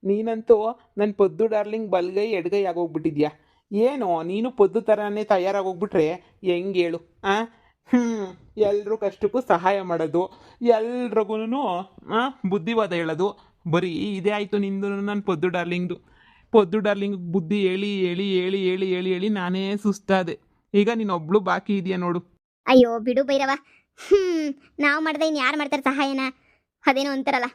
ನೀನಂತೂ ನನ್ನ ಪೊದ್ದು ಡಾರ್ಲಿಂಗ್ ಬಲ್ಗೈ ಎಡಗೈ ಆಗೋಗ್ಬಿಟ್ಟಿದ್ಯಾ. ಏನೋ ನೀನು ಪೊದ್ದು ಥರನೇ ತಯಾರಾಗೋಗ್ಬಿಟ್ರೆ ಹೆಂಗೆ ಹೇಳು? ಹ್ಞೂ, ಎಲ್ರೂ ಕಷ್ಟಕ್ಕೂ ಸಹಾಯ ಮಾಡೋದು, ಎಲ್ರಿಗೂ ಬುದ್ಧಿವಾದ ಹೇಳೋದು, ಬರೀ ಇದೇ ಆಯಿತು ನಿಂದು ನನ್ನ ಪೊದ್ದು ಡಾರ್ಲಿಂಗ್ ಬುದ್ಧಿ ಹೇಳಿ ಹೇಳಿ ಹೇಳಿ ಹೇಳಿ ಹೇಳಿ ಹೇಳಿ ನಾನೇ ಸುಸ್ತಾದೆ. ಈಗ ನೀನೊಬ್ಳು ಬಾಕಿ ಇದೆಯಾ ನೋಡು. ಅಯ್ಯೋ ಬಿಡು ಭೈರವ. ನಾವು ಮಾಡ್ದೆ ಇನ್ನು ಯಾರು ಮಾಡ್ತಾರೆ ಸಹಾಯನ? ಅದೇನೋ ಅಂತಾರಲ್ಲ,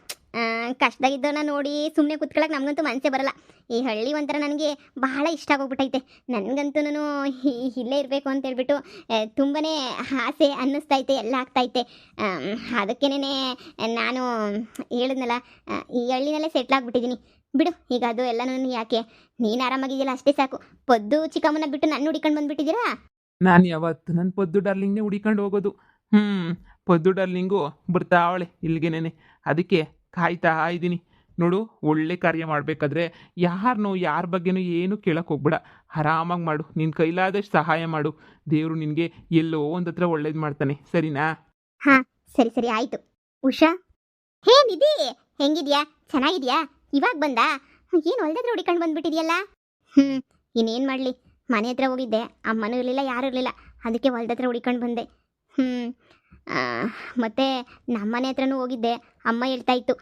ಕಷ್ಟದಾಗಿದ್ದವ್ರನ್ನ ನೋಡಿ ಸುಮ್ಮನೆ ಕುತ್ಕೊಳ್ಳೋಕೆ ನಮಗಂತೂ ಮನಸ್ಸೇ ಬರಲ್ಲ. ಈ ಹಳ್ಳಿ ಒಂಥರ ನನಗೆ ಬಹಳ ಇಷ್ಟ ಆಗೋಗ್ಬಿಟ್ಟೈತೆ. ನನಗಂತೂ ಇಲ್ಲೇ ಇರಬೇಕು ಅಂತ ಹೇಳ್ಬಿಟ್ಟು ತುಂಬಾ ಆಸೆ ಅನ್ನಿಸ್ತೈತೆ, ಎಲ್ಲ ಆಗ್ತೈತೆ. ಅದಕ್ಕೇನೆ ನಾನು ಹೇಳಿದ್ನಲ್ಲ, ಈ ಹಳ್ಳಿನಲ್ಲೇ ಸೆಟ್ಲ್ ಆಗಿಬಿಟ್ಟಿದ್ದೀನಿ. ಬಿಡು, ಈಗ ಅದು ಎಲ್ಲನೂ ಯಾಕೆ, ನೀನು ಆರಾಮಾಗಿದೆಯಲ್ಲ ಅಷ್ಟೇ ಸಾಕು. ಪೊದ್ದು ಚಿಕ್ಕಮ್ಮನ ಬಿಟ್ಟು ನನ್ನ ಹುಡಿಕೊಂಡು ಬಂದುಬಿಟ್ಟಿದ್ದೀರಾ? ನಾನು ಯಾವತ್ತು ನನ್ನ ಪೊದ್ದು ಡಾರ್ಲಿಂಗ್ನೇ ಹುಡಿಕೊಂಡು ಹೋಗೋದು. ಪೊದ್ದು ಡಾರ್ಲಿಂಗು ಬರ್ತಾವಳೆ ಇಲ್ಲಿಗೆನೇನೆ, ಅದಕ್ಕೆ ಕಾಯ್ತಾ ಇದ್ದೀನಿ. ನೋಡು, ಒಳ್ಳೆ ಕಾರ್ಯ ಮಾಡಬೇಕಾದ್ರೆ ಯಾರ ಬಗ್ಗೆನೂ ಏನು ಕೇಳಕ್ಕೆ ಹೋಗ್ಬೇಡ. ಆರಾಮಾಗಿ ಮಾಡು, ನಿನ್ನ ಕೈಲಾದಷ್ಟು ಸಹಾಯ ಮಾಡು. ದೇವರು ನಿನಗೆ ಎಲ್ಲೋ ಒಂದು ಹತ್ರ ಒಳ್ಳೇದು ಮಾಡ್ತಾನೆ, ಸರಿನಾ? ಹಾಂ, ಸರಿ ಸರಿ ಆಯಿತು. ಉಷಾ, ಹೇ ನಿಧಿ, ಹೆಂಗಿದ್ಯಾ? ಚೆನ್ನಾಗಿದ್ಯಾ? ಇವಾಗ ಬಂದಾ? ಏನು ಹೊಲ್ದತ್ರ ಹುಡಿಕೊಂಡು ಬಂದುಬಿಟ್ಟಿದೆಯಲ್ಲ? ಇನ್ನೇನು ಮಾಡಲಿ, ಮನೆ ಹತ್ರ ಹೋಗಿದ್ದೆ, ಅಮ್ಮನೂ ಇರಲಿಲ್ಲ, ಯಾರೂ ಇರಲಿಲ್ಲ, ಅದಕ್ಕೆ ಹೊಲ್ದತ್ರ ಹುಡಿಕೊಂಡು ಬಂದೆ. ಮತ್ತು ನಮ್ಮನೆ ಹತ್ರನೂ ಹೋಗಿದ್ದೆ. ಅಮ್ಮ ಹೇಳ್ತಾ ಇತ್ತು,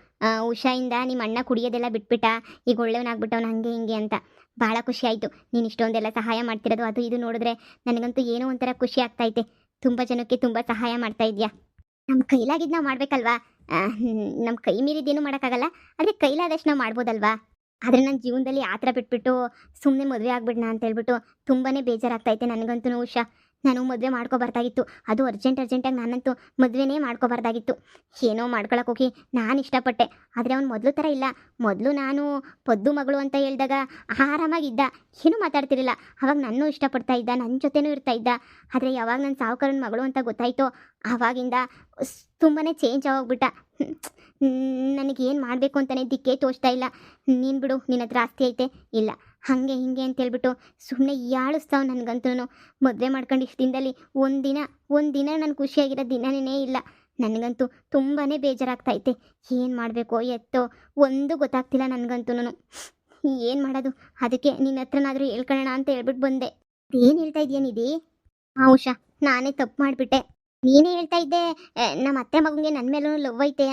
ಉಷಾಯಿಂದ ನಿಮ್ಮ ಅಣ್ಣ ಕುಡಿಯೋದೆಲ್ಲ ಬಿಟ್ಬಿಟ್ಟ, ಈಗ ಒಳ್ಳೆಯವನಾಗ್ಬಿಟ್ಟವನು, ಹಾಗೆ ಹಿಂಗೆ ಅಂತ. ಭಾಳ ಖುಷಿ ಆಯಿತು ನೀನು ಇಷ್ಟೊಂದೆಲ್ಲ ಸಹಾಯ ಮಾಡ್ತಿರೋದು, ಅದು ಇದು ನೋಡಿದ್ರೆ ನನಗಂತೂ ಏನೋ ಒಂಥರ ಖುಷಿ ಆಗ್ತೈತೆ. ತುಂಬ ಜನಕ್ಕೆ ತುಂಬ ಸಹಾಯ ಮಾಡ್ತಾ ಇದೆಯಾ. ನಮ್ಮ ಕೈಲಾಗಿದ್ದು ನಾವು ಮಾಡಬೇಕಲ್ವಾ? ನಮ್ಮ ಕೈ ಮೀರಿದ್ದೇನು ಮಾಡೋಕ್ಕಾಗಲ್ಲ, ಆದರೆ ಕೈಲಾದಷ್ಟು ನಾವು ಮಾಡ್ಬೋದಲ್ವಾ? ಆದರೆ ನನ್ನ ಜೀವನದಲ್ಲಿ ಆ ಥರ ಬಿಟ್ಬಿಟ್ಟು ಸುಮ್ಮನೆ ಮದುವೆ ಆಗ್ಬಿಡ್ನಾ ಅಂತ ಹೇಳ್ಬಿಟ್ಟು ತುಂಬಾ ಬೇಜಾರಾಗ್ತೈತೆ ನನಗಂತೂ. ಉಷಾ, ನಾನು ಮದುವೆ ಮಾಡ್ಕೊಬಾರ್ದಾಗಿತ್ತು, ಅದು ಅರ್ಜೆಂಟಾಗಿ ನಾನಂತೂ ಮದುವೆನೇ ಮಾಡ್ಕೊಬಾರ್ದಾಗಿತ್ತು. ಏನೋ ಮಾಡ್ಕೊಳಕ್ಕೆ ಹೋಗಿ ನಾನು ಇಷ್ಟಪಟ್ಟೆ, ಆದರೆ ಅವ್ನು ಮೊದಲು ಥರ ಇಲ್ಲ. ಮೊದಲು ನಾನು ಪೊದ್ದು ಮಗಳು ಅಂತ ಹೇಳಿದಾಗ ಆರಾಮಾಗಿದ್ದ, ಏನೂ ಮಾತಾಡ್ತಿರಲಿಲ್ಲ. ಅವಾಗ ನನ್ನೂ ಇಷ್ಟಪಡ್ತಾ ಇದ್ದ, ನನ್ನ ಜೊತೆನೂ ಇರ್ತಾ ಇದ್ದ. ಆದರೆ ಯಾವಾಗ ನನ್ನ ಸಾವುಕಾರನ ಮಗಳು ಅಂತ ಗೊತ್ತಾಯಿತೋ ಆವಾಗಿಂದ ತುಂಬಾ ಚೇಂಜ್ ಆಗೋಗ್ಬಿಟ್ಟ. ನನಗೇನು ಮಾಡಬೇಕು ಅಂತಲೇ ದಿಕ್ಕೇ ತೋಚ್ತಾ ಇಲ್ಲ. ನೀನು ಬಿಡು, ನಿನ್ನ ಹತ್ರ ಆಸ್ತಿ ಐತೆ, ಇಲ್ಲ ಹಾಗೆ ಹಿಂಗೆ ಅಂತೇಳ್ಬಿಟ್ಟು ಸುಮ್ಮನೆ ಯಾಳಿಸ್ತಾವೆ ನನಗಂತೂ. ಮದುವೆ ಮಾಡ್ಕೊಂಡು ಇಷ್ಟು ದಿನದಲ್ಲಿ ಒಂದಿನ ನಾನು ಖುಷಿಯಾಗಿರೋ ದಿನನೇ ಇಲ್ಲ. ನನಗಂತೂ ತುಂಬಾ ಬೇಜಾರಾಗ್ತೈತೆ. ಏನು ಮಾಡಬೇಕೋ ಎತ್ತೋ ಒಂದು ಗೊತ್ತಾಗ್ತಿಲ್ಲ ನನಗಂತೂ. ಏನು ಮಾಡೋದು? ಅದಕ್ಕೆ ನಿನ್ನ ಹತ್ರನಾದರೂ ಹೇಳ್ಕೊಳ್ಳೋಣ ಅಂತ ಹೇಳ್ಬಿಟ್ಟು ಬಂದೆ. ಏನು ಹೇಳ್ತಾ ಇದೆಯಾ ನಿಧಿ? ಉಷಾ, ನಾನೇ ತಪ್ಪು ಮಾಡಿಬಿಟ್ಟೆ. ನೀನೇ ಹೇಳ್ತಾ ಇದ್ದೆ ನಮ್ಮ ಅತ್ತೆ ಮಗನಿಗೆ ನನ್ನ ಮೇಲೂ ಲವ್ ಐತೆ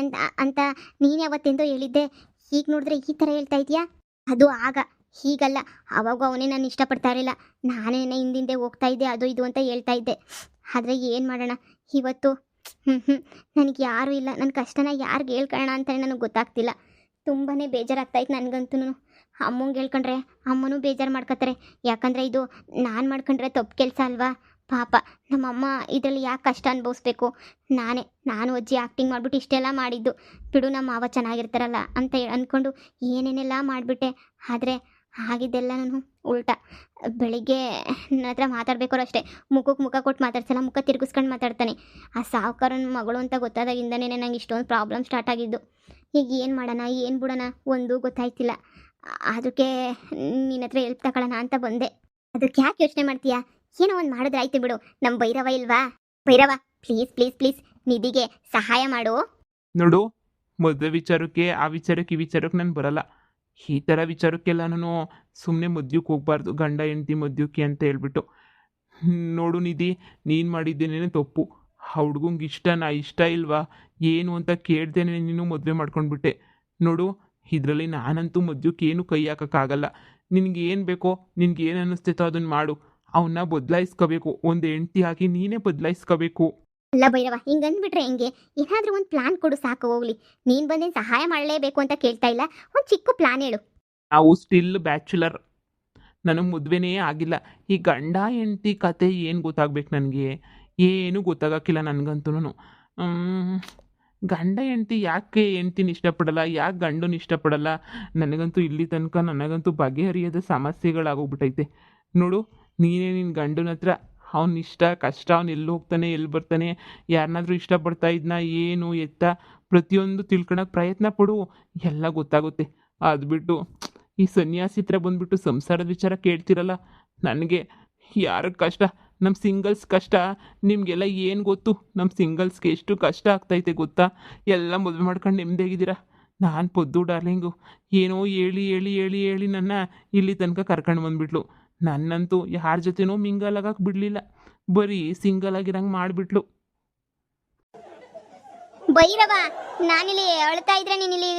ಅಂತ ನೀನು ಯಾವತ್ತೆಂದೋ ಹೇಳಿದ್ದೆ. ಈಗ ನೋಡಿದ್ರೆ ಈ ಥರ ಹೇಳ್ತಾ ಇದೆಯಾ? ಅದು ಆಗ, ಹೀಗಲ್ಲ. ಅವಾಗ ಅವನೇ ನಾನು ಇಷ್ಟಪಡ್ತಾ ಇರಲಿಲ್ಲ, ನಾನೇ ಹಿಂದಿಂದೆ ಹೋಗ್ತಾ ಇದ್ದೆ, ಅದು ಇದು ಅಂತ ಹೇಳ್ತಾ ಇದ್ದೆ. ಆದರೆ ಏನು ಮಾಡೋಣ, ಇವತ್ತು ನನಗೆ ಯಾರೂ ಇಲ್ಲ. ನನ್ನ ಕಷ್ಟನ ಯಾರಿಗೆ ಹೇಳ್ಕೊಳ್ಳೋಣ ಅಂತಲೇ ನನಗೆ ಗೊತ್ತಾಗ್ತಿಲ್ಲ. ತುಂಬಾ ಬೇಜಾರಾಗ್ತಾಯಿತ್ತು ನನಗಂತೂ. ಅಮ್ಮಂಗೆ ಹೇಳ್ಕೊಂಡ್ರೆ ಅಮ್ಮನೂ ಬೇಜಾರು ಮಾಡ್ಕೋತಾರೆ, ಯಾಕಂದರೆ ಇದು ನಾನು ಮಾಡ್ಕೊಂಡ್ರೆ ತಪ್ಪು ಕೆಲಸ ಅಲ್ವಾ? ಪಾಪ ನಮ್ಮಮ್ಮ ಇದರಲ್ಲಿ ಯಾಕೆ ಕಷ್ಟ ಅನುಭವಿಸ್ಬೇಕು? ನಾನು ಅಜ್ಜಿ ಆ್ಯಕ್ಟಿಂಗ್ ಮಾಡಿಬಿಟ್ಟು ಇಷ್ಟೆಲ್ಲ ಮಾಡಿದ್ದು. ಬಿಡು, ನಮ್ಮ ಮಾವ ಚೆನ್ನಾಗಿರ್ತಾರಲ್ಲ ಅಂತ ಅಂದ್ಕೊಂಡು ಏನೇನೆಲ್ಲ ಮಾಡಿಬಿಟ್ಟೆ. ಆದರೆ ಆಗಿದ್ದೆಲ್ಲ ನಾನು ಉಲ್ಟಾ. ಬೆಳಿಗ್ಗೆ ನನ್ನ ಹತ್ರ ಮಾತಾಡ್ಬೇಕಾದ್ರು ಅಷ್ಟೇ, ಮುಖಕ್ಕೆ ಮುಖ ಕೊಟ್ಟು ಮಾತಾಡ್ಸಲ್ಲ, ಮುಖ ತಿರುಗಿಸ್ಕೊಂಡು ಮಾತಾಡ್ತಾನೆ. ಆ ಸಾವುಕಾರನ ಮಗಳು ಅಂತ ಗೊತ್ತಾದಾಗಿಂದನೇ ನಂಗೆ ಇಷ್ಟೊಂದು ಪ್ರಾಬ್ಲಮ್ ಸ್ಟಾರ್ಟ್ ಆಗಿದ್ದು. ಈಗ ಏನು ಮಾಡೋಣ, ಏನು ಬಿಡೋಣ ಒಂದು ಗೊತ್ತಾಯ್ತಿಲ್ಲ. ಅದಕ್ಕೆ ನಿನ್ನ ಹತ್ರ ಹೆಲ್ಪ್ ತಗೊಳ್ಳೋಣ ಅಂತ ಬಂದೆ. ಅದಕ್ಕೆ ಯಾಕೆ ಯೋಚನೆ ಮಾಡ್ತೀಯಾ? ಏನೋ ಒಂದು ಮಾಡಿದ್ರೆ ಆಯ್ತು ಬಿಡು. ನಮ್ಮ ಭೈರವ ಇಲ್ವಾ? ಭೈರವ, ಪ್ಲೀಸ್ ಪ್ಲೀಸ್ ಪ್ಲೀಸ್ ನಿಧಿಗೆ ಸಹಾಯ ಮಾಡು. ನೋಡು, ಮದುವೆ ವಿಚಾರಕ್ಕೆ ಆ ವಿಚಾರಕ್ಕೆ ಈ ವಿಚಾರಕ್ಕೆ ನಾನು ಬರಲ್ಲ. ಈ ಥರ ವಿಚಾರಕ್ಕೆಲ್ಲ ನಾನು ಸುಮ್ಮನೆ ಮದ್ಯಕ್ಕೆ ಹೋಗ್ಬಾರ್ದು, ಗಂಡ ಹೆಂಡತಿ ಮದ್ಯಕ್ಕೆ ಅಂತ ಹೇಳ್ಬಿಟ್ಟು. ನೋಡು ನಿಧಿ, ನೀನು ಮಾಡಿದ್ದೇನೆ ತಪ್ಪು. ಆ ಹುಡ್ಗಂಗೆ ಇಷ್ಟ ಇಲ್ವಾ ಏನು ಅಂತ ಕೇಳ್ದೇನೆ ನೀನು ಮದುವೆ ಮಾಡ್ಕೊಂಡ್ಬಿಟ್ಟೆ. ನೋಡು, ಇದರಲ್ಲಿ ನಾನಂತೂ ಮದ್ಯಕ್ಕೆ ಏನು ಕೈ ಹಾಕೋಕ್ಕಾಗಲ್ಲ. ನಿನಗೆ ಏನು ಬೇಕೋ, ನಿನ್ಗೆ ಏನು ಅನ್ನಿಸ್ತೈತೋ ಅದನ್ನು ಮಾಡು. ಅವನ್ನ ಬದಲಾಯಿಸ್ಕೋಬೇಕು, ಒಂದು ಹೆಂಡ್ತಿ ಹಾಕಿ ನೀನೇ ಬದಲಾಯಿಸ್ಕೋಬೇಕು. ಅಲ್ಲ ಭೈರವ, ಹಿಂಗೆ ಅಂದ್ಬಿಟ್ರೆ ಹೆಂಗೆ? ಏನಾದರೂ ಒಂದು ಪ್ಲಾನ್ ಕೊಡು ಸಾಕು, ಹೋಗ್ಲಿ. ನೀನು ಬಂದೇನು ಸಹಾಯ ಮಾಡಲೇಬೇಕು ಅಂತ ಕೇಳ್ತಾ ಇಲ್ಲ, ಒಂದು ಚಿಕ್ಕ ಪ್ಲಾನ್ ಹೇಳು. ನಾವು ಸ್ಟಿಲ್ ಬ್ಯಾಚುಲರ್, ನನಗೆ ಮದುವೆನೇ ಆಗಿಲ್ಲ. ಈ ಗಂಡ ಹೆಂಡ್ತಿ ಕತೆ ಏನು ಗೊತ್ತಾಗ್ಬೇಕು ನನಗೆ? ಏನೂ ಗೊತ್ತಾಗಕ್ಕಿಲ್ಲ ನನಗಂತೂ. ಗಂಡ ಹೆಂಡ್ತಿ ಯಾಕೆ ಹೆಂಡ್ತಿನ ಇಷ್ಟಪಡಲ್ಲ, ಯಾಕೆ ಗಂಡನ ಇಷ್ಟಪಡಲ್ಲ? ನನಗಂತೂ ಇಲ್ಲಿ ತನಕ ನನಗಂತೂ ಬಗೆಹರಿಯದ ಸಮಸ್ಯೆಗಳಾಗೋಗ್ಬಿಟ್ಟೈತೆ. ನೋಡು, ನೀನೇ ನಿನ್ನ ಗಂಡನ ಹತ್ರ ಅವ್ನ ಇಷ್ಟ ಕಷ್ಟ, ಅವ್ನು ಎಲ್ಲಿ ಹೋಗ್ತಾನೆ ಎಲ್ಲಿ ಬರ್ತಾನೆ, ಯಾರನ್ನಾದ್ರೂ ಇಷ್ಟಪಡ್ತಾ ಇದ್ನ ಏನು ಎತ್ತ ಪ್ರತಿಯೊಂದು ತಿಳ್ಕೊಳಕ್ಕೆ ಪ್ರಯತ್ನ ಪಡು, ಎಲ್ಲ ಗೊತ್ತಾಗುತ್ತೆ. ಅದು ಬಿಟ್ಟು ಈ ಸನ್ಯಾಸಿ ಹತ್ರ ಬಂದುಬಿಟ್ಟು ಸಂಸಾರದ ವಿಚಾರ ಕೇಳ್ತಿರಲ್ಲ. ನನಗೆ ಯಾರ ಕಷ್ಟ, ನಮ್ಮ ಸಿಂಗಲ್ಸ್ ಕಷ್ಟ ನಿಮಗೆಲ್ಲ ಏನು ಗೊತ್ತು? ನಮ್ಮ ಸಿಂಗಲ್ಸ್ಗೆ ಎಷ್ಟು ಕಷ್ಟ ಆಗ್ತೈತೆ ಗೊತ್ತಾ? ಎಲ್ಲ ಮದುವೆ ಮಾಡ್ಕೊಂಡು ನೆಮ್ಮದಿಯಾಗಿದ್ದೀರಾ, ನಾನು ಪೊದ್ದು ಡಾರ್ಲಿಂಗು ಏನೋ ಹೇಳಿ ಹೇಳಿ ಹೇಳಿ ಹೇಳಿ ನನ್ನ ಇಲ್ಲಿ ತನಕ ಕರ್ಕೊಂಡು ಬಂದ್ಬಿಟ್ಲು. ನನ್ನಂತೂ ಯಾರ ಜೊತೆನೂ ಮಿಂಗಲ್ ಆಗಕ್ಕೆ ಬಿಡಲಿಲ್ಲ, ಬರೀ ಸಿಂಗಲ್ ಆಗಿರಂಗೆ ಮಾಡಿಬಿಟ್ಲು. ಭೈರವ, ನಾನಿಲ್ಲಿ ಅಳ್ತಾ ಇದ್ರೆ ನೀನಿಲ್ಲಿ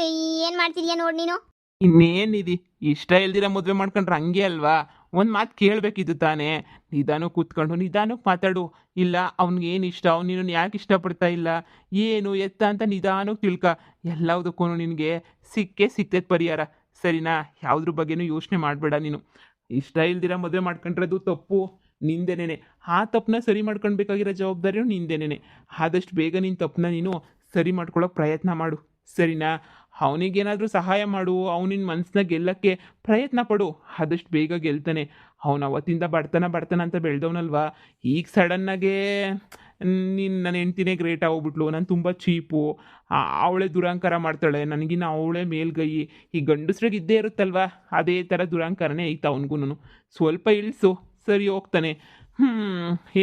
ಏನು ಮಾಡ್ತಿದ್ಯಾ ನೋಡಿ ನೀನು. ಇನ್ನೇನಿದೆ, ಇಷ್ಟ ಇಲ್ದಿರ ಮದುವೆ ಮಾಡ್ಕೊಂಡ್ರೆ ಹಂಗೆ ಅಲ್ವಾ? ಒಂದು ಮಾತು ಕೇಳಬೇಕಿದ್ದು ತಾನೇ. ನಿಧಾನಕ್ಕೆ ಕೂತ್ಕೊಂಡು ನಿಧಾನಕ್ಕೆ ಮಾತಾಡು. ಇಲ್ಲ ಅವ್ನಿಗೇನು ಇಷ್ಟ, ಅವ್ನು ನಿನ್ನನ್ನು ಯಾಕೆ ಇಷ್ಟಪಡ್ತಾ ಇಲ್ಲ, ಏನು ಎತ್ತ ಅಂತ ನಿಧಾನಕ್ಕೆ ತಿಳ್ಕ. ಎಲ್ಲದಕ್ಕೂ ನಿನಗೆ ಸಿಗ್ತೈತೆ ಪರಿಹಾರ, ಸರಿನಾ? ಯಾವುದ್ರ ಬಗ್ಗೆನೂ ಯೋಚನೆ ಮಾಡಬೇಡ ನೀನು. ಇಷ್ಟ ಇಲ್ದಿರ ಮದುವೆ ಮಾಡ್ಕೊಂಡ್ರದು ತಪ್ಪು ನಿಂದೇನೆ. ಆ ತಪ್ಪನ್ನ ಸರಿ ಮಾಡ್ಕೊಳ್ಬೇಕಾಗಿರೋ ಜವಾಬ್ದಾರಿಯೂ ನಿಂದೇನೆ. ಆದಷ್ಟು ಬೇಗ ನಿನ್ನ ತಪ್ಪನ್ನ ನೀನು ಸರಿ ಮಾಡ್ಕೊಳ್ಳೋಕೆ ಪ್ರಯತ್ನ ಮಾಡು, ಸರಿನಾ? ಅವನಿಗೇನಾದರೂ ಸಹಾಯ ಮಾಡು, ಅವನಿನ ಮನಸ್ಸನ್ನ ಗೆಲ್ಲಕ್ಕೆ ಪ್ರಯತ್ನ ಪಡು. ಆದಷ್ಟು ಬೇಗ ಗೆಲ್ತಾನೆ. ಅವನು ಅವತ್ತಿಂದ ಬಡ್ತಾನ ಅಂತ ಬೆಳೆದವನಲ್ವಾ, ಈಗ ಸಡನ್ನಾಗೇ ನನ್ನ ಹೆಂಡ್ತಿನೇ ಗ್ರೇಟ್ ಆಗೋಗ್ಬಿಟ್ಲು, ನಾನು ತುಂಬ ಚೀಪು, ಅವಳೇ ದುರಂಕಾರ ಮಾಡ್ತಾಳೆ, ನನಗಿನ್ನ ಅವಳೇ ಮೇಲ್ಗೈ, ಈ ಗಂಡಸ್ರಿಗೆ ಇದ್ದೇ ಇರುತ್ತಲ್ವ, ಅದೇ ಥರ ದುರಂಕಾರನೇ ಐತೆ ಅವನಿಗೂ. ಸ್ವಲ್ಪ ಇಳಿಸು, ಸರಿ ಹೋಗ್ತಾನೆ.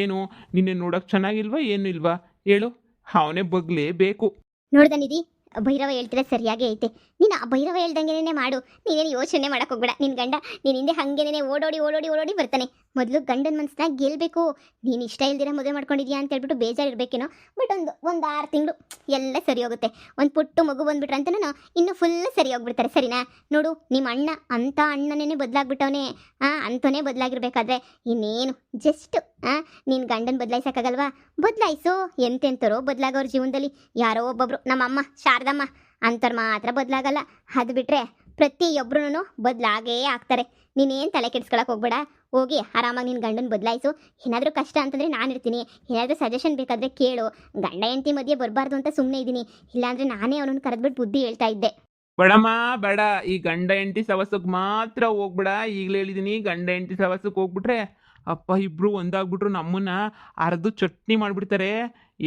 ಏನು ನಿನ್ನೆ ನೋಡೋಕೆ ಚೆನ್ನಾಗಿಲ್ವಾ ಏನು ಇಲ್ವಾ ಹೇಳು, ಅವನೇ ಬಗ್ಲೇಬೇಕು. ನೋಡ್ದ ನಿಧಿ, ಭೈರವ ಹೇಳ್ತಿದ್ರೆ ಸರಿಯಾಗಿ ಐತೆ. ನೀನು ಆ ಭೈರವ ಹೇಳ್ದಂಗೆನೇ ಮಾಡು. ನೀನೇನು ಯೋಚನೆ ಮಾಡಕ್ಕೆ ಹೋಗ್ಬೇಡ. ನಿನ್ನ ಗಂಡ ನೀನು ಹಿಂದೆ ಹಾಗೇನೆ ಓಡೋಡಿ ಬರ್ತಾನೆ. ಮೊದಲು ಗಂಡನ ಮನಸ್ಸನ್ನ ಗೆಲ್ಲಬೇಕು. ನೀನು ಇಷ್ಟ ಇಲ್ದಿರ ಮದುವೆ ಮಾಡ್ಕೊಂಡಿದ್ಯಾ ಅಂತ ಹೇಳ್ಬಿಟ್ಟು ಬೇಜಾರಿರ್ಬೇಕೇನೋ, ಬಟ್ ಒಂದು 6 ತಿಂಗಳು ಎಲ್ಲ ಸರಿ ಹೋಗುತ್ತೆ. ಒಂದು ಪುಟ್ಟು ಮಗು ಬಂದ್ಬಿಟ್ರೆ ಅಂತನೂ ಇನ್ನೂ ಫುಲ್ ಸರಿ ಹೋಗ್ಬಿಡ್ತಾರೆ, ಸರಿನಾ? ನೋಡು, ನಿಮ್ಮ ಅಣ್ಣ ಅಂಥ ಅಣ್ಣನೇ ಬದಲಾಗ್ಬಿಟ್ಟವನೇ. ಅಂಥವೇ ಬದಲಾಗಿರ್ಬೇಕಾದ್ರೆ ಇನ್ನೇನು ಜಸ್ಟ್ ನೀನು ಗಂಡನ ಬದಲಾಯಿಸೋಕ್ಕಾಗಲ್ವಾ? ಬದಲಾಯಿಸು. ಎಂತೆಂಥರೋ ಬದಲಾಗೋರ ಜೀವನದಲ್ಲಿ. ಯಾರೋ ಒಬ್ಬೊಬ್ರು, ನಮ್ಮಮ್ಮ ಶಾರದಮ್ಮ ಅಂಥವ್ರು ಮಾತ್ರ ಬದಲಾಗಲ್ಲ. ಅದು ಬಿಟ್ಟರೆ ಪ್ರತಿಯೊಬ್ಬರೂ ಬದಲಾಗೇ ಆಗ್ತಾರೆ. ನೀನೇನು ತಲೆ ಕೆಡಿಸ್ಕೊಳಕ್ಕೆ ಹೋಗ್ಬೇಡ. ಹೋಗಿ ಆರಾಮಾಗಿ ನಿನ್ನ ಗಂಡನ ಬದಲಾಯಿಸು. ಏನಾದರೂ ಕಷ್ಟ ಅಂತಂದರೆ ನಾನಿರ್ತೀನಿ. ಏನಾದರೂ ಸಜೆಷನ್ ಬೇಕಾದರೆ ಕೇಳು. ಗಂಡ ಹೆಂಡತಿ ಮಧ್ಯೆ ಬರಬಾರ್ದು ಅಂತ ಸುಮ್ಮನೆ ಇದ್ದೀನಿ, ಇಲ್ಲಾಂದರೆ ನಾನೇ ಅವನನ್ನು ಕರೆದ್ಬಿಟ್ಟು ಬುದ್ಧಿ ಹೇಳ್ತಾ ಇದ್ದೆ. ಬೇಡಮ್ಮ ಬೇಡ, ಈ ಗಂಡ ಹೆಂಡತಿ ಸವಸಕ್ಕೆ ಮಾತ್ರ ಹೋಗ್ಬೇಡ. ಈಗಲೇ ಹೇಳಿದ್ದೀನಿ, ಗಂಡ ಹೆಂಡತಿ ಸವಸಕ್ಕೆ ಹೋಗ್ಬಿಟ್ರೆ ಅಪ್ಪ ಇಬ್ಬರು ಒಂದಾಗ್ಬಿಟ್ರು ನಮ್ಮನ್ನ ಅರ್ದು ಚಟ್ನಿ ಮಾಡಿಬಿಡ್ತಾರೆ.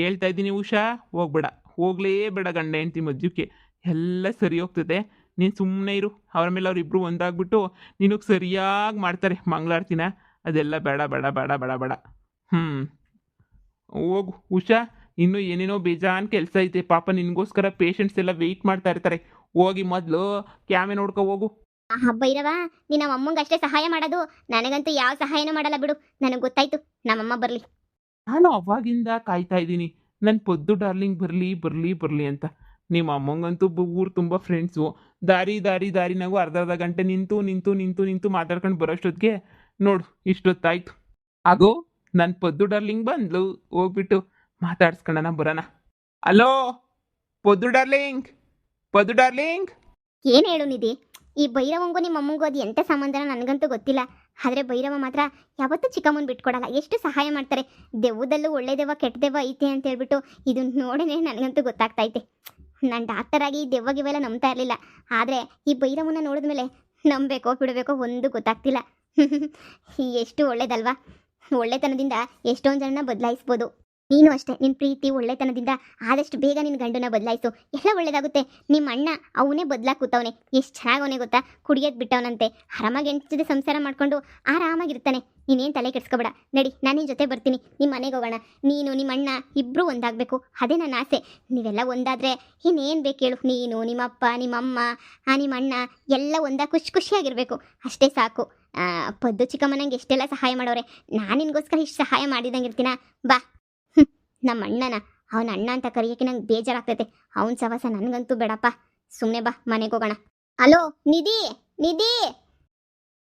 ಹೇಳ್ತಾ ಇದ್ದೀನಿ ಉಷಾ, ಹೋಗ್ಬೇಡ, ಹೋಗಲೇಬೇಡ ಗಂಡ ಹೆಂಡತಿ ಮಧ್ಯಕ್ಕೆ. ಎಲ್ಲ ಸರಿ ಹೋಗ್ತದೆ, ನೀನು ಸುಮ್ಮನೆ ಇರು. ಅವ್ರ ಮೇಲೆ ಅವರಿಬ್ಬರು ಒಂದಾಗ್ಬಿಟ್ಟು ನಿನಗೆ ಸರಿಯಾಗಿ ಮಾಡ್ತಾರೆ ಮಂಗಳಾರತಿನ. ಅದೆಲ್ಲ ಬೇಡ ಬೇಡ ಬೇಡ ಬೇಡ ಬೇಡ. ಹೋಗು ಉಷಾ, ಇನ್ನೂ ಏನೇನೋ ಬೇಜಾನ್ ಕೆಲಸ ಐತೆ. ಪಾಪ ನಿನಗೋಸ್ಕರ ಪೇಷಂಟ್ಸ್ ಎಲ್ಲ ವೆಯ್ಟ್ ಮಾಡ್ತಾ ಇರ್ತಾರೆ. ಹೋಗಿ ಮೊದಲು ಕ್ಯಾಮೆ ನೋಡ್ಕೊ ಹೋಗು. ಭೈರವ, ನೀನು ನಮ್ಮ ಅಮ್ಮಂಗೆ ಅಷ್ಟೇ ಸಹಾಯ ಮಾಡೋದು, ನನಗಂತೂ ಯಾವ ಸಹಾಯನೂ ಮಾಡಲ್ಲ ಬಿಡು. ನನಗೆ ಗೊತ್ತಾಯ್ತು, ನಮ್ಮಮ್ಮ ಬರಲಿ. ನಾನು ಅವಾಗಿಂದ ಕಾಯ್ತಾ ಇದ್ದೀನಿ, ನನ್ನ ಪೊದ್ದು ಡಾರ್ಲಿಂಗ್ ಬರಲಿ ಅಂತ. ನಿಮ್ಮ ಅಮ್ಮಂಗಂತೂ ಊರು ತುಂಬ ಫ್ರೆಂಡ್ಸು. ದಾರಿನಾಗೂ ಅರ್ಧ ಗಂಟೆ ನಿಂತು ಮಾತಾಡ್ಕೊಂಡು ಬರೋಷ್ಟೊತ್ತಿಗೆ ನೋಡು ಇಷ್ಟೊತ್ತಾಯ್ತು. ಆಗೋ ನನ್ನ ಪೊದ್ದು ಡಾರ್ಲಿಂಗ್ ಬಂದ್ಲು, ಹೋಗ್ಬಿಟ್ಟು ಮಾತಾಡ್ಸ್ಕೊಳ್ಳೋಣ ಬರೋಣ. ಹಲೋ ಪೊದ್ದು ಡಾರ್ಲಿಂಗ್, ಏನು ಹೇಳು ನಿಧಿ, ಈ ಭೈರವಂಗೂ ನಿಮ್ಮ ಅಮ್ಮಂಗೂ ಅದು ಎಂಥ ಸಂಬಂಧನ ನನಗಂತೂ ಗೊತ್ತಿಲ್ಲ. ಆದರೆ ಭೈರವ ಮಾತ್ರ ಯಾವತ್ತೂ ಚಿಕ್ಕಮ್ಮನ ಬಿಟ್ಕೊಡಲ್ಲ, ಎಷ್ಟು ಸಹಾಯ ಮಾಡ್ತಾರೆ. ದೆವ್ವದಲ್ಲೂ ಒಳ್ಳೆ ದೆವ್ವ ಕೆಟ್ಟ ದೆವ್ವ ಐತೆ ಅಂತ ಹೇಳ್ಬಿಟ್ಟು ಇದನ್ನು ನೋಡೇ ನನಗಂತೂ ಗೊತ್ತಾಗ್ತೈತೆ. ನಾನು ಡಾಕ್ಟರಾಗಿ ದೆವ್ವಗಿವೆಲ್ಲ ನಂಬ್ತಾ ಇರಲಿಲ್ಲ, ಆದರೆ ಈ ಭೈರವನ್ನ ನೋಡಿದ್ಮೇಲೆ ನಂಬಬೇಕೋ ಬಿಡಬೇಕೋ ಒಂದು ಗೊತ್ತಾಗ್ತಿಲ್ಲ. ಎಷ್ಟು ಒಳ್ಳೇದಲ್ವಾ? ಒಳ್ಳೆತನದಿಂದ ಎಷ್ಟೊಂದು ಜನನ ಬದಲಾಯಿಸ್ಬೋದು. ನೀನು ಅಷ್ಟೇ, ನಿನ್ನ ಪ್ರೀತಿ ಒಳ್ಳೆತನದಿಂದ ಆದಷ್ಟು ಬೇಗ ನಿನ್ನ ಗಂಡನ ಬದಲಾಯಿಸು, ಎಲ್ಲ ಒಳ್ಳೇದಾಗುತ್ತೆ. ನಿಮ್ಮ ಅಣ್ಣ ಅವನೇ ಕೂತವನೆ, ಎಷ್ಟು ಚೆನ್ನಾಗವನೇ ಗೊತ್ತಾ? ಕುಡಿಯೋದು ಬಿಟ್ಟವನಂತೆ, ಆರಾಮಾಗಿ ಹೆಂಡತಿ ಸಂಸಾರ ಮಾಡಿಕೊಂಡು ಆರಾಮಾಗಿರ್ತಾನೆ. ನೀನೇನು ತಲೆ ಕೆಡಿಸ್ಕೊಬೇಡ. ನಡಿ, ನಾನು ನಿನ್ನ ಜೊತೆ ಬರ್ತೀನಿ, ನಿಮ್ಮ ಮನೆಗೆ ಹೋಗೋಣ. ನೀನು ನಿಮ್ಮ ಅಣ್ಣ ಇಬ್ಬರೂ ಒಂದಾಗಬೇಕು, ಅದೇ ನನ್ನ ಆಸೆ. ನೀವೆಲ್ಲ ಒಂದಾದರೆ ಇನ್ನೇನು ಬೇಕು ಹೇಳು? ನೀನು, ನಿಮ್ಮಪ್ಪ, ನಿಮ್ಮಮ್ಮ, ನಿಮ್ಮ ಅಣ್ಣ ಎಲ್ಲ ಒಂದಾಗಿ ಖುಷಿಯಾಗಿರಬೇಕು, ಅಷ್ಟೇ ಸಾಕು. ಪದ್ದು ಚಿಕ್ಕಮ್ಮನಂಗೆ ಎಷ್ಟೆಲ್ಲ ಸಹಾಯ ಮಾಡೋರೆ, ನಾನು ನಿನಗೋಸ್ಕರ ಇಷ್ಟು ಸಹಾಯ ಮಾಡಿದಂಗೆ ಇರ್ತೀನ? ಬಾ. ನಮ್ಮ ಅಣ್ಣನ ಅವನ ಅಣ್ಣ ಅಂತ ಕರೆಯೋಕೆ ನಂಗೆ ಬೇಜಾರಾಗ್ತೈತೆ. ಅವನ ಸವಾಸ ನನಗಂತೂ ಬೇಡಪ್ಪ. ಸುಮ್ಮನೆ ಬಾ, ಮನೆಗೆ ಹೋಗೋಣ. ಹಲೋ ನಿಧಿ,